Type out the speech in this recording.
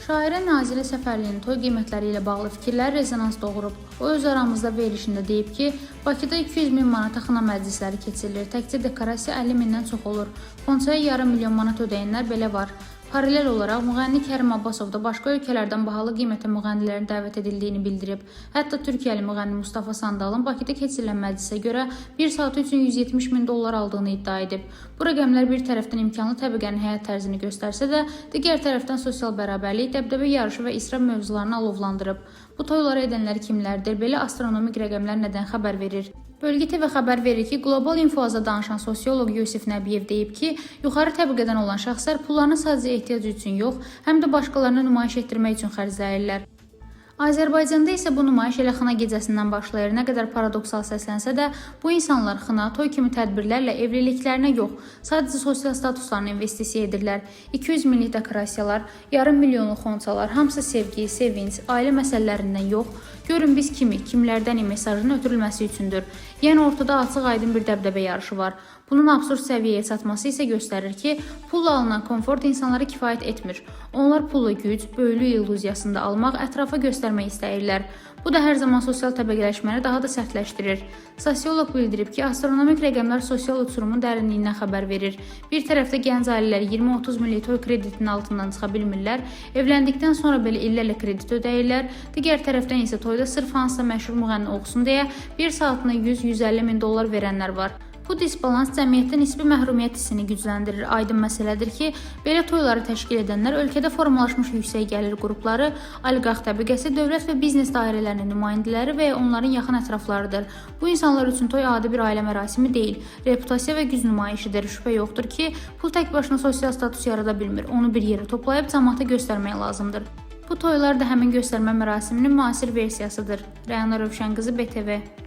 Şairə Nazilə Səfərlinin toy qiymətləri ilə bağlı fikirlər rezonans doğurub. O öz aramızda verilişində deyib ki, Bakıda 200 min manata xına məclisləri keçirilir, təkcə dekorasiya 50 mindən çox olur. Xonçaya yarım milyon manat ödəyənlər belə var. Paralel olaraq müğənni Kərim Abbasov da başqa ölkələrdən bahalı qiymətə müğənnilərin dəvət edildiyini bildirib. Hətta Türkiyəli müğənni Mustafa Sandalın Bakıda keçirilən məclisə görə 1 saat üçün 170 min dollar aldığını iddia edib. Bu rəqəmlər bir tərəfdən imkanlı təbəqənin həyat tərzini göstərsə də, digər tərəfdən sosial bərabərlik, dəbdəbə yarışı və israf mövzularını alovlandırıb. Bu toyları edənlər kimlərdir? Belə astronomik rəqəmlər nədən xəbər verir? Bölgə TV xəbər verir ki, Qlobal Infoaza danışan sosioloq Yusif Nəbiyev deyib ki, yuxarı təbəqədən olan şəxslər pullarını sadəcə ehtiyac üçün yox, həm də başqalarına nümayiş etdirmək üçün xərcləyirlər. Azərbaycanda isə bu nümayiş elə xına gecəsindən başlayır. Nə qədər paradoksal səslənsə də, bu insanlar xına, toy kimi tədbirlərlə evliliklərinə yox, sadəcə sosial statuslarına investisiya edirlər. 200 minlik dekorasiyalar, yarım milyonluq xonçalar, hamısı sevgi, sevinç, ailə məsələlərindən yox, görün biz kimi, kimlərdənik mesajının ötürülməsi üçündür. Yəni ortada açıq-aydın bir dəbdəbə yarışı var. Bunun absurd səviyyəyə çatması isə göstərir ki, pulla alınan komfort insanlara kifayət etmir. Onlar pulla güc, böyüklük illüziyasında almaq, ətrafa göstərmək istəyirlər. Bu da hər zaman sosial təbəqələşməni daha da sərtləşdirir. Sosioloq bildirib ki, astronomik rəqəmlər sosial uçurumun dərinliyindən xəbər verir. Bir tərəfdə gənc ailələr 20-30 minlik toy kreditinin altından çıxa bilmirlər, evləndikdən sonra belə illərlə kredit ödəyirlər. Digər tərəfdən isə toyda sırf hansısa məşhur müğənni oxusun deyə 1 saatına 100-150 min dollar verənlər var. Bu disbalans cəmiyyətdə nisbi məhrumiyyət hissini gücləndirir. Aydın məsələdir ki, belə toyları təşkil edənlər ölkədə formalaşmış yüksək gəlir qrupları, oliqarx təbəqəsi, dövlət və biznes dairələrinin nümayəndələri və ya onların yaxın ətraflarıdır. Bu insanlar üçün toy adi bir ailə mərasimi deyil, reputasiya və güc nümayişidir. Şübhə yoxdur ki, pul tək başına sosial status yarada bilmir. Onu bir yerə toplayıb cəmiyyətə göstərmək lazımdır. Bu toylar da həmin göstərmə mərasiminin müasir versiyasıdır. Rəna Rövşənqızı, BTV.